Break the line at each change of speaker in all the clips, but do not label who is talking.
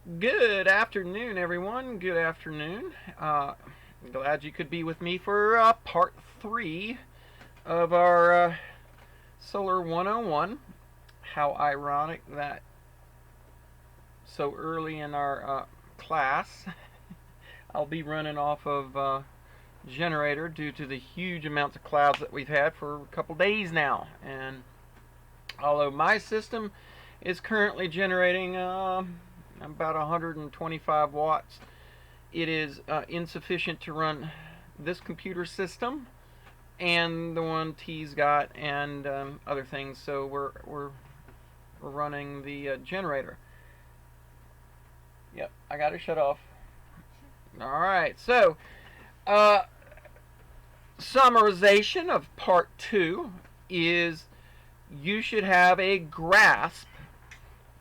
Good afternoon, everyone. Good afternoon. Glad you could be with me for part three of our Solar 101. How ironic that so early in our class I'll be running off of generator due to the huge amounts of clouds that we've had for a couple days now. And although my system is currently generating about 125 watts, it is insufficient to run this computer system and the one T's got and other things. So we're running the generator. Yep, I got to shut off. All right, so uh, summarization of part two is you should have a grasp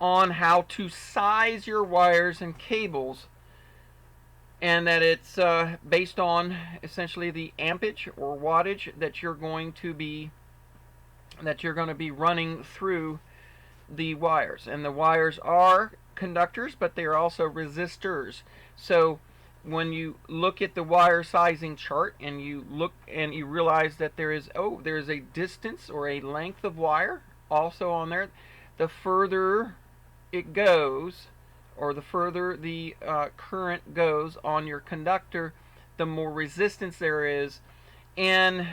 on how to size your wires and cables, and that it's based on essentially the ampage or wattage that you're going to be running through the wires. And the wires are conductors, but they are also resistors. So when you look at the wire sizing chart and you look and you realize that there's a distance or a length of wire also on there, the further it goes, or the further the current goes on your conductor, the more resistance there is. And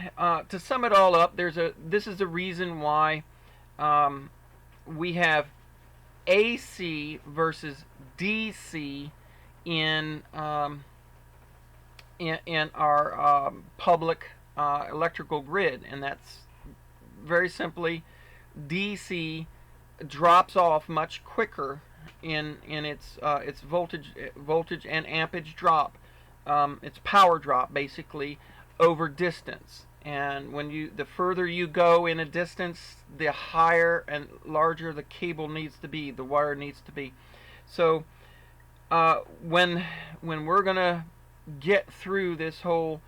to sum it all up, this is the reason why we have AC versus DC in in our public electrical grid, and that's very simply DC drops off much quicker in its voltage and ampage drop, its power drop basically over distance. And the further you go in a distance, the higher and larger the cable needs to be, the wire needs to be. So when we're gonna get through this whole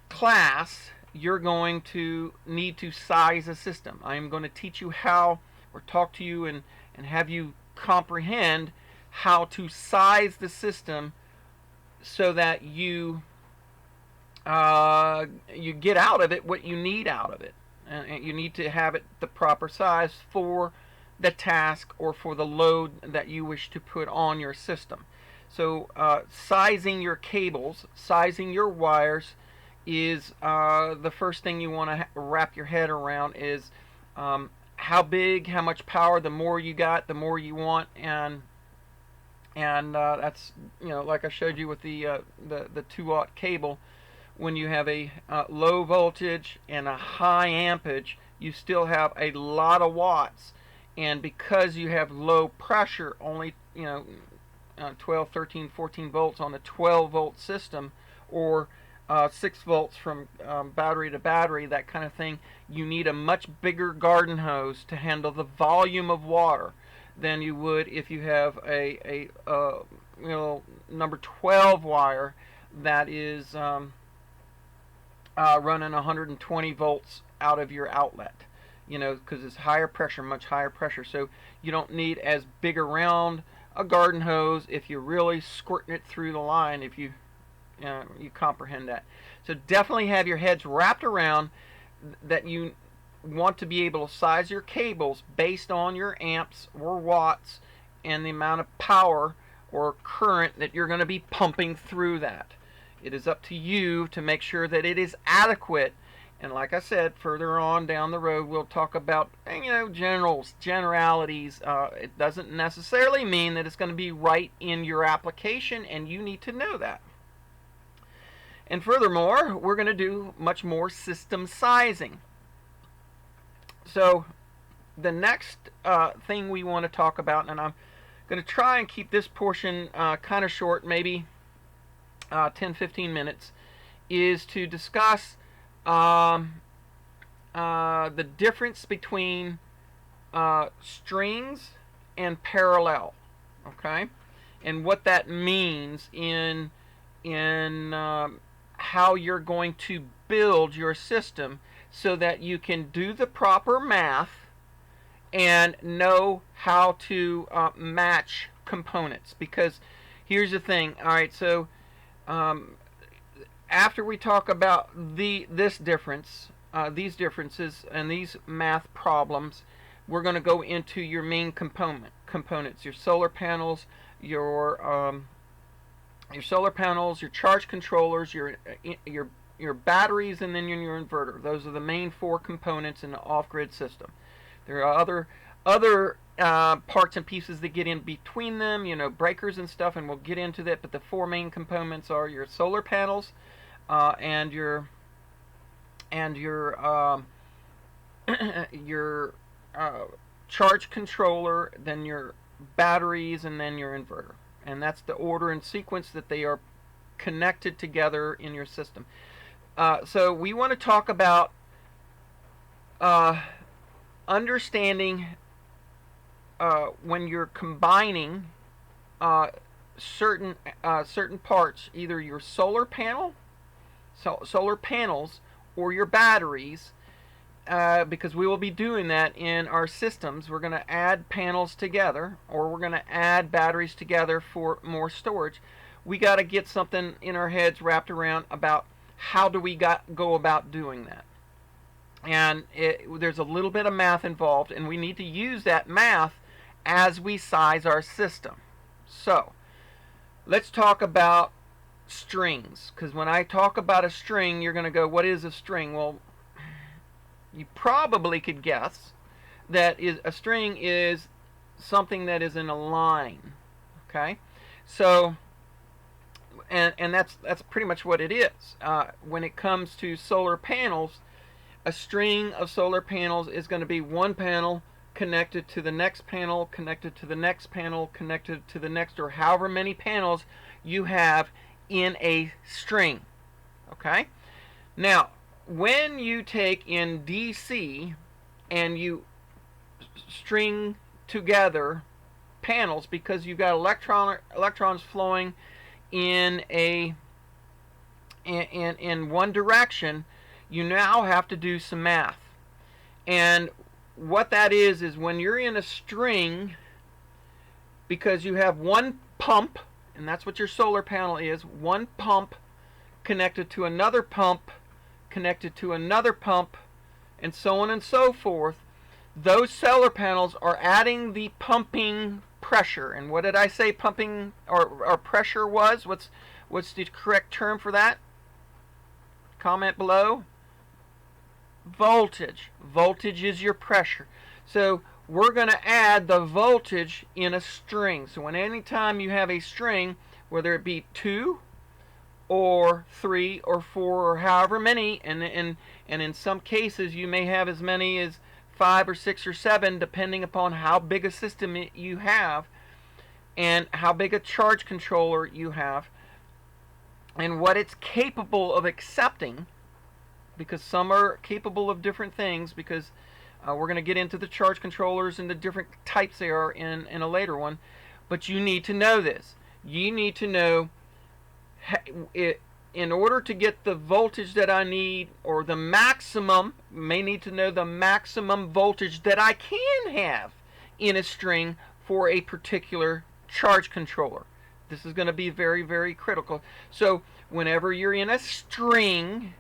class, you're going to need to size a system. I am going to teach you how, or talk to you and have you comprehend how to size the system so that you get out of it what you need out of it. And you need to have it the proper size for the task or for the load that you wish to put on your system. So sizing your cables, sizing your wires is the first thing you want to wrap your head around is how big, how much power. The more you got, the more you want, and that's, like I showed you with the 2-watt cable. When you have a low voltage and a high ampage, you still have a lot of watts, and because you have low pressure, only 12, 13, 14 volts on a 12-volt system, or 6 volts from battery to battery, that kind of thing, you need a much bigger garden hose to handle the volume of water than you would if you have a number 12 wire that is running 120 volts out of your outlet, because it's higher pressure, much higher pressure. So you don't need as big around a garden hose if you're really squirting it through the line, if you comprehend that. So definitely have your heads wrapped around that you want to be able to size your cables based on your amps or watts and the amount of power or current that you're going to be pumping through that. It is up to you to make sure that it is adequate. And like I said, further on down the road, we'll talk about generalities. It doesn't necessarily mean that it's going to be right in your application, and you need to know that. And furthermore, we're going to do much more system sizing. So the next thing we want to talk about, and I'm going to try and keep this portion kind of short, maybe 10-15 minutes, is to discuss the difference between strings and parallel, okay, and what that means in how you're going to build your system so that you can do the proper math and know how to match components, because here's the thing. All right, so after we talk about this difference, these differences, and these math problems, we're going to go into your main components, your solar panels, your solar panels, your charge controllers, your batteries, and then your inverter. Those are the main four components in the off-grid system. There are other parts and pieces that get in between them, breakers and stuff, and we'll get into that. But the four main components are your solar panels, and your your charge controller, then your batteries, and then your inverter. And that's the order and sequence that they are connected together in your system. So we want to talk about understanding when you're combining certain parts, either your solar panels, or your batteries, because we will be doing that in our systems. We're going to add panels together, or we're going to add batteries together for more storage. We got to get something in our heads wrapped around about how do we go about doing that. And there's a little bit of math involved, and we need to use that math as we size our system. So let's talk about strings, because when I talk about a string, you're going to go, what is a string? Well, you probably could guess that a string is something that is in a line. Okay, so and that's pretty much what it is. When it comes to solar panels, a string of solar panels is going to be one panel connected to the next panel, connected to the next panel, connected to the next, or however many panels you have in a string. Okay, now when you take in DC and you string together panels, because you've got electrons flowing in one direction, you now have to do some math. And what that is when you're in a string, because you have one pump, and that's what your solar panel is, one pump connected to another pump, connected to another pump, and so on and so forth. Those solar panels are adding the pumping pressure. And what did I say pumping or pressure was? What's the correct term for that? Comment below. Voltage. Voltage is your pressure. So we're going to add the voltage in a string. So when anytime you have a string, whether it be 2 or 3 or 4 or however many, and in some cases you may have as many as 5 or 6 or 7, depending upon how big a system you have and how big a charge controller you have and what it's capable of accepting, because some are capable of different things, because we're going to get into the charge controllers and the different types they are in a later one. But you need to know this. You need to know in order to get the voltage that I need, or the maximum, you may need to know the maximum voltage that I can have in a string for a particular charge controller. This is going to be very, very critical. So whenever you're in a string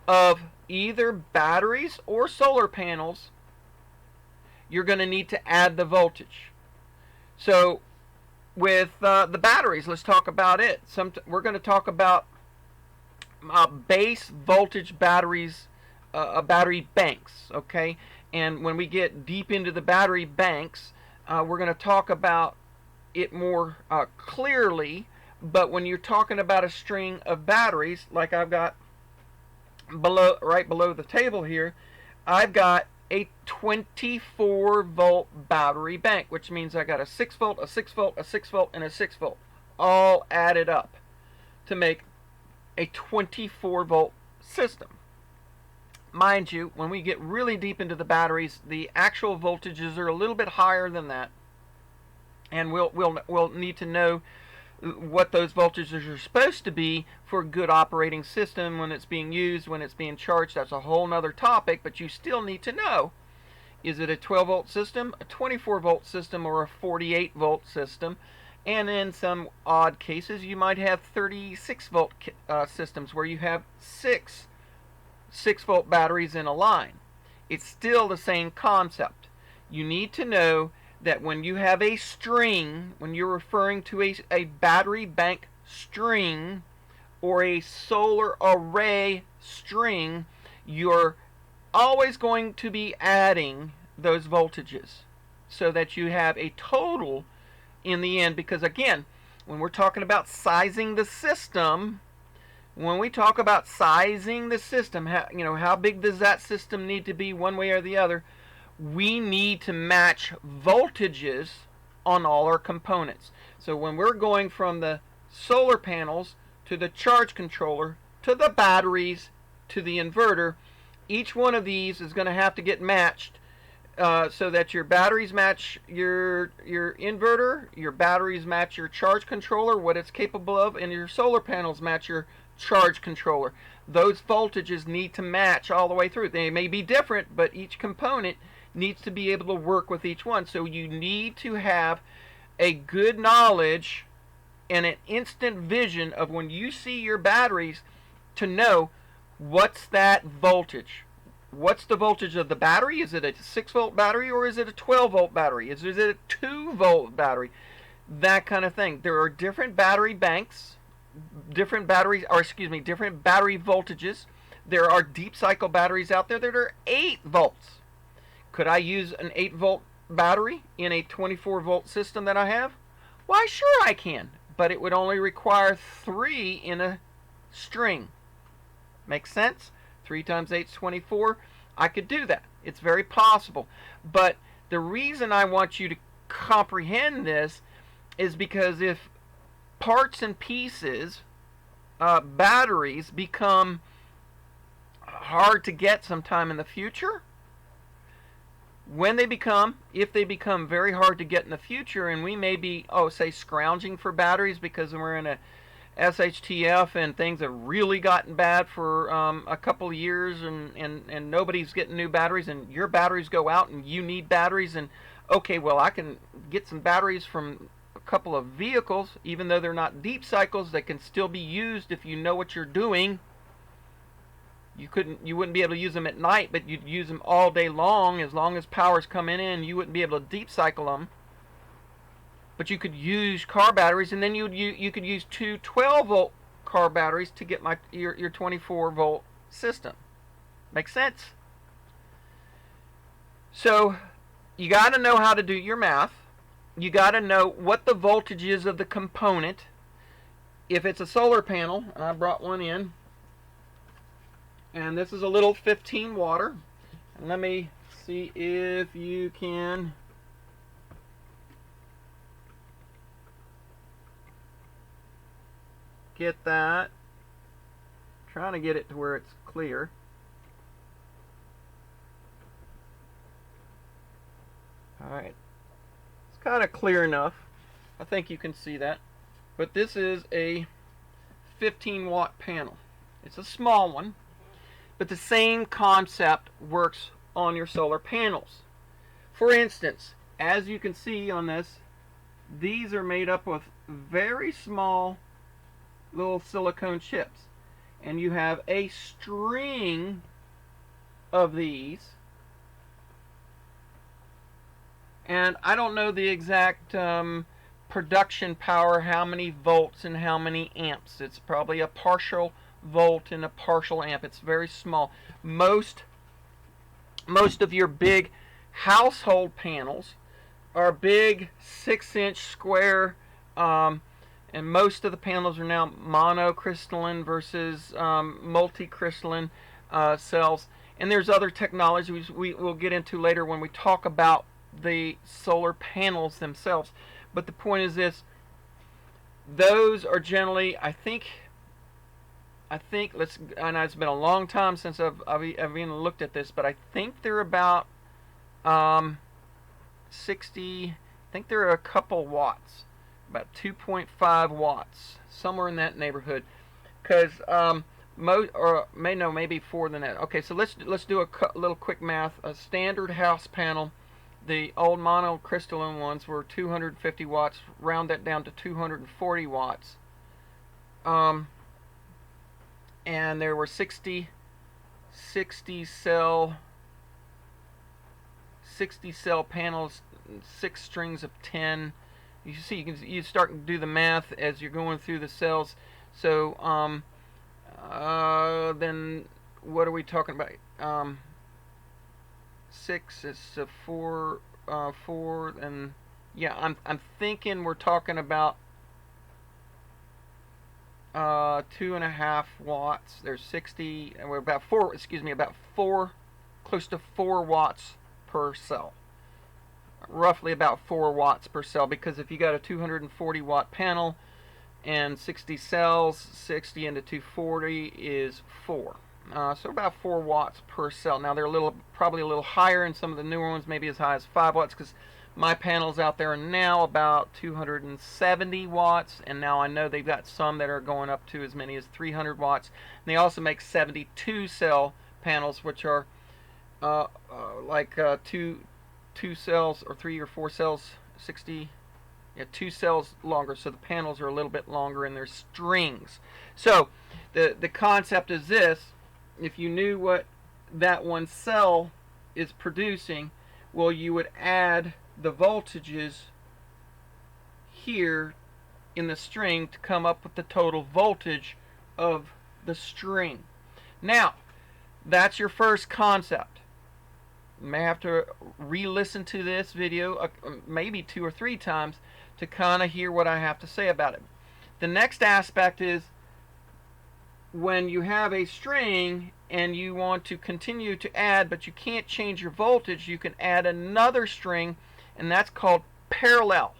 of either batteries or solar panels, you're going to need to add the voltage. So with the batteries, let's talk about it. We're going to talk about base voltage batteries, battery banks, okay? And when we get deep into the battery banks, we're going to talk about it more clearly. But when you're talking about a string of batteries, like I've got right below the table here, I've got a 24-volt battery bank, which means I got a 6-volt, a 6-volt, a 6-volt, and a 6-volt, all added up to make a 24-volt system. Mind you, when we get really deep into the batteries, the actual voltages are a little bit higher than that, and we'll need to know what those voltages are supposed to be for a good operating system when it's being used, when it's being charged. That's a whole nother topic, but you still need to know Is it a 12 volt system, a 24 volt system, or a 48 volt system? And in some odd cases, you might have 36 volt systems where you have six 6-volt batteries in a line. It's still the same concept. You need to know that when you have a string, when you're referring to a battery bank string or a solar array string, you're always going to be adding those voltages so that you have a total in the end. Because again, when we're talking about sizing the system, how big does that system need to be one way or the other? We need to match voltages on all our components. So when we're going from the solar panels to the charge controller to the batteries to the inverter, each one of these is going to have to get matched so that your batteries match your inverter, your batteries match your charge controller, what it's capable of, and your solar panels match your charge controller. Those voltages need to match all the way through. They may be different, but each component needs to be able to work with each one. So you need to have a good knowledge and an instant vision of when you see your batteries to know what's that voltage. What's the voltage of the battery? Is it a 6-volt battery or is it a 12-volt battery? Is it a 2-volt battery? That kind of thing. There are different battery banks, different battery voltages. There are deep cycle batteries out there that are 8 volts. Could I use an 8-volt battery in a 24-volt system that I have? Why, sure I can, but it would only require 3 in a string. Makes sense? 3 times 8 is 24. I could do that. It's very possible. But the reason I want you to comprehend this is because if parts and pieces, batteries, become hard to get sometime in the future, if they become very hard to get in the future, and we may be, say, scrounging for batteries because we're in a SHTF and things have really gotten bad for a couple of years, and nobody's getting new batteries, and your batteries go out and you need batteries, and okay, well, I can get some batteries from a couple of vehicles, even though they're not deep cycles, they can still be used if you know what you're doing. You wouldn't be able to use them at night, but you'd use them all day long as power's coming in. You wouldn't be able to deep cycle them. But you could use car batteries, and then you could use 2 12-volt car batteries to get your 24-volt system. Make sense? So you got to know how to do your math. You got to know what the voltage is of the component. If it's a solar panel, I brought one in, and this is a little 15 water. And let me see if you can get that. Trying to get it to where it's clear. Alright. It's kind of clear enough. I think you can see that. But this is a 15 watt panel. It's a small one. But the same concept works on your solar panels. For instance, as you can see on this, these are made up with very small little silicone chips, and you have a string of these, and I don't know the exact production power, how many volts and how many amps. It's probably a partial volt and a partial amp. It's very small. Most of your big household panels are big 6-inch square, and most of the panels are now monocrystalline versus multicrystalline cells. And there's other technologies we'll get into later when we talk about the solar panels themselves. But the point is this: those are generally, I think I know it's been a long time since I've even looked at this, but I think they're about 60. I think they're a couple watts, about 2.5 watts, somewhere in that neighborhood. Because or maybe 4 than that. Okay, so let's do a little quick math. A standard house panel, the old monocrystalline ones were 250 watts. Round that down to 240 watts. And there were 60 cell panels, 6 strings of 10. You see, you start to do the math as you're going through the cells. So then what are we talking about? 6 is 4, 4, and yeah, I'm thinking we're talking about 2.5 watts. There's 60, and we're about 4. Excuse me, about 4, close to 4 watts per cell. Roughly about 4 watts per cell, because if you got a 240 watt panel and 60 cells, 60 into 240 is 4. So about 4 watts per cell. Now they're probably a little higher in some of the newer ones, maybe as high as 5 watts, because my panels out there are now about 270 watts, and now I know they've got some that are going up to as many as 300 watts. And they also make 72 cell panels, which are like 2 cells or 3 or 4 cells, 60. Yeah, 2 cells longer, so the panels are a little bit longer in their strings. So the concept is this: if you knew what that one cell is producing, well, you would add the voltages here in the string to come up with the total voltage of the string. Now, that's your first concept. You may have to re-listen to this video maybe 2 or 3 times to kind of hear what I have to say about it. The next aspect is when you have a string and you want to continue to add, but you can't change your voltage, you can add another string, and that's called parallel.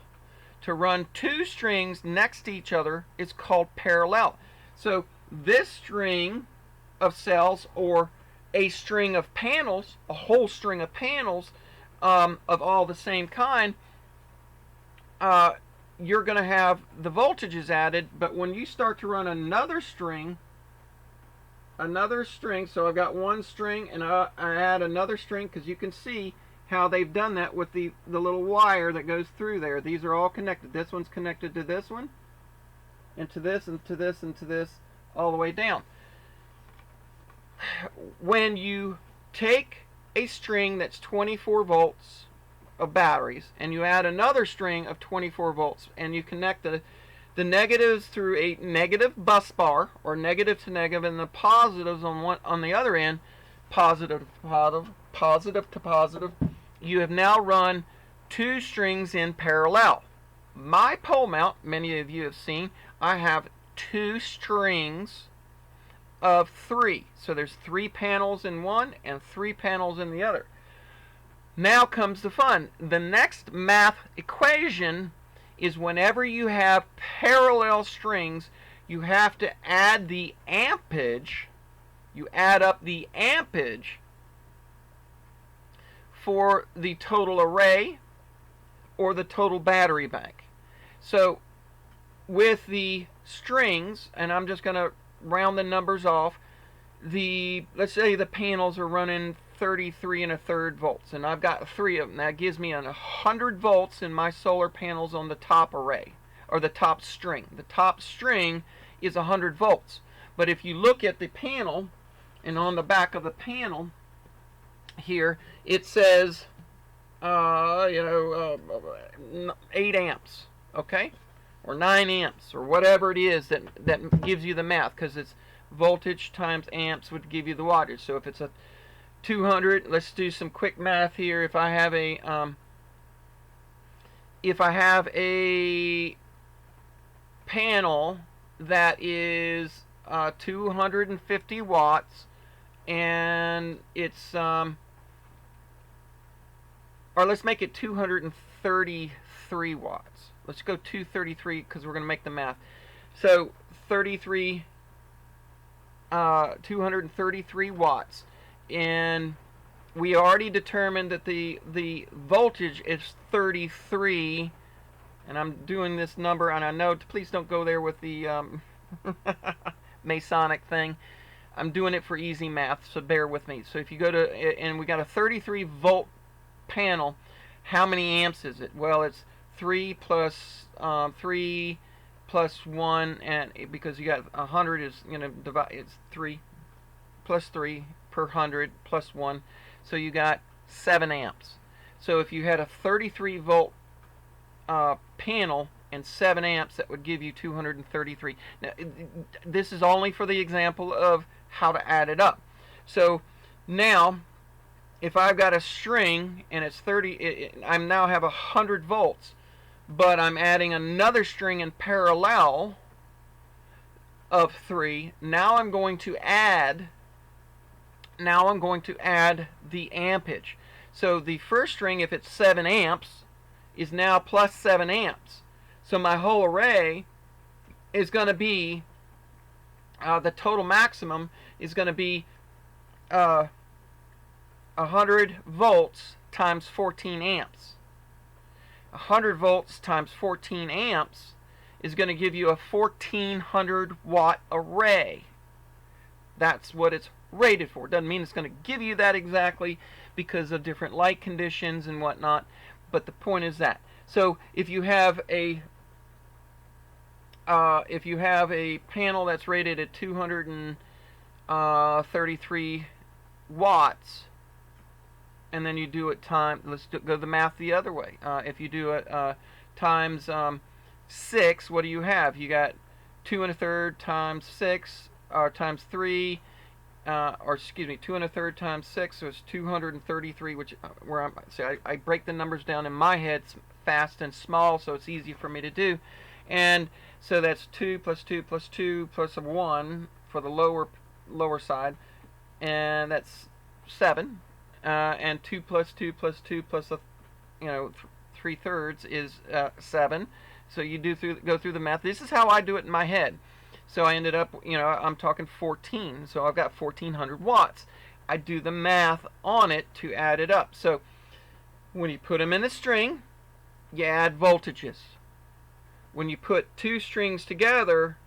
To run 2 strings next to each other is called parallel. So this string of cells, or a string of panels, a whole string of panels of all the same kind, you're going to have the voltages added. But when you start to run another string, so I've got one string and I add another string, because you can see how they've done that with the little wire that goes through there. These are all connected. This one's connected to this one, and to this, and to this, and to this, all the way down. When you take a string that's 24 volts of batteries and you add another string of 24 volts and you connect the negatives through a negative bus bar, or negative to negative, and the positives on the other end, positive to positive, positive to positive, you have now run 2 strings in parallel. My pole mount, many of you have seen, I have 2 strings of 3. So there's 3 panels in one and 3 panels in the other. Now comes the fun. The next math equation is whenever you have parallel strings, you have to add the ampage. You add up the ampage for the total array or the total battery bank. So with the strings, and I'm just going to round the numbers off, let's say the panels are running 33 1/3 volts, and I've got 3 of them. That gives me 100 volts in my solar panels on the top array, or the top string. The top string is 100 volts. But if you look at the panel, and on the back of the panel here, it says 8 amps, okay, or 9 amps, or whatever it is that gives you the math, because it's voltage times amps would give you the wattage. So if it's a 200, let's do some quick math here. If I have a panel that is 250 watts, and it's or let's make it 233 watts. Let's go 233, because we're going to make the math. So 233 watts, and we already determined that the voltage is 33, and I'm doing this number, and I know, please don't go there with the Masonic thing. I'm doing it for easy math, so bear with me. So if you go to, and we got a 33 volt panel, how many amps is it? Well, it's 3 plus 3 plus 1, and because you got 100 is divide, it's 3 plus 3 per 100 plus 1, so you got 7 amps. So if you had a 33 volt panel and 7 amps, that would give you 233. Now, this is only for the example of how to add it up. So now, if I've got a string and it's 30, I now have 100 volts, but I'm adding another string in parallel of 3. Now I'm going to add the ampage. So the first string, if it's 7 amps, is now plus 7 amps. So my whole array is going to be, the total maximum is going to be 100 volts times 14 amps. 100 volts times 14 amps is going to give you a 1400 watt array. That's what it's rated for. Doesn't mean it's going to give you that exactly because of different light conditions and whatnot, but the point is that. So if you have a panel that's rated at 233 watts, and then you do it let's go the math the other way. If you do it times 6, what do you have? You got 2 1/3 times 6, or times 3, or excuse me, 2 1/3 times 6, so it's 233, which I break the numbers down in my head fast and small, so it's easy for me to do. And so that's 2 plus 2 plus 2 plus a 1 for the lower side, and that's 7. And 2 plus 2 plus 2 plus 3/3 is 7. So you go through the math. This is how I do it in my head. So I ended up, I'm talking 14. So I've got 1400 watts. I do the math on it to add it up. So when you put them in a string, you add voltages. When you put two strings together,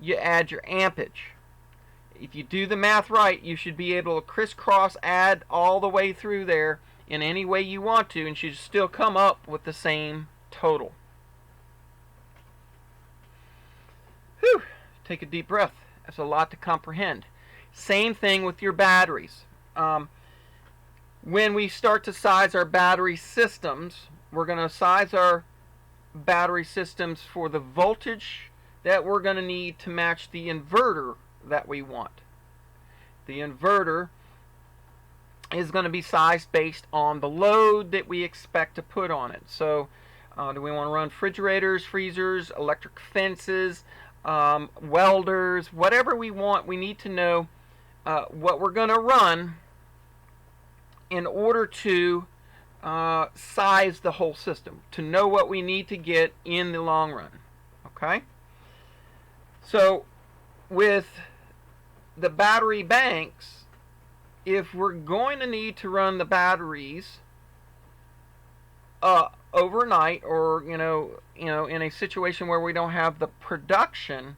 you add your ampage. If you do the math right, you should be able to crisscross add all the way through there in any way you want to, and you should still come up with the same total. Whew. Take a deep breath. That's a lot to comprehend. Same thing with your batteries. When we start to size our battery systems, we're going to size our battery systems for the voltage that we're going to need to match the inverter that we want. The inverter is going to be sized based on the load that we expect to put on it. So do we want to run refrigerators, freezers, electric fences, welders, whatever we want? We need to know what we're going to run in order to size the whole system, to know what we need to get in the long run. Okay? So with the battery banks, if we're going to need to run the batteries overnight, or in a situation where we don't have the production,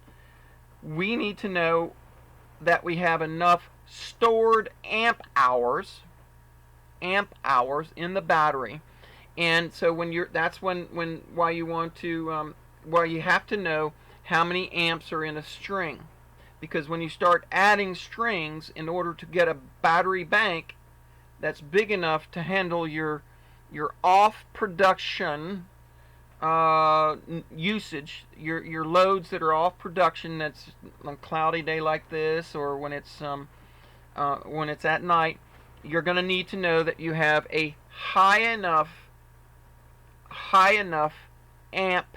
we need to know that we have enough stored amp hours in the battery. And so why you have to know how many amps are in a string. Because when you start adding strings in order to get a battery bank that's big enough to handle your off production usage, your loads that are off production, that's on a cloudy day like this, or when it's at night, you're going to need to know that you have a high enough amp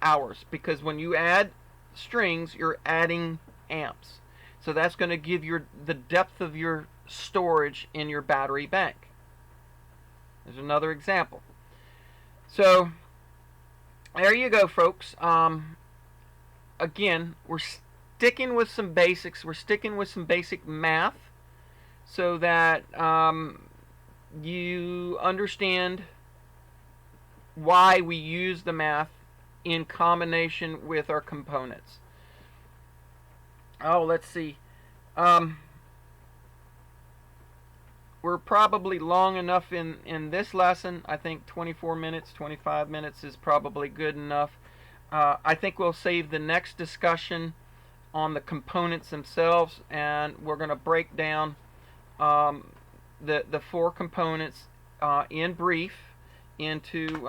hours, because when you add strings, you're adding amps. So that's going to give the depth of your storage in your battery bank. There's another example. So there you go, folks. Again, we're sticking with some basics. We're sticking with some basic math so that you understand why we use the math in combination with our components. Oh, let's see. Um, we're probably long enough in this lesson. I think 24 minutes, 25 minutes is probably good enough. I think we'll save the next discussion on the components themselves, and we're going to break down um, the four components in brief into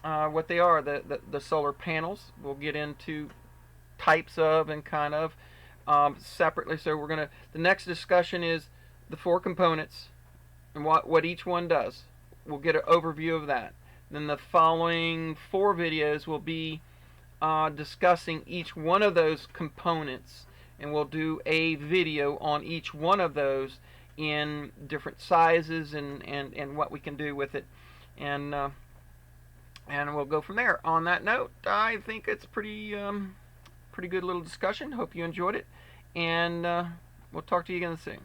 what they are. The solar panels. We'll get into types of and kind of separately. So we're going to, the next discussion is the four components and what each one does. We'll get an overview of that. Then the following four videos will be discussing each one of those components, and we'll do a video on each one of those in different sizes and what we can do with it, and we'll go from there. On that note, I think it's pretty good little discussion. Hope you enjoyed it, and we'll talk to you again soon.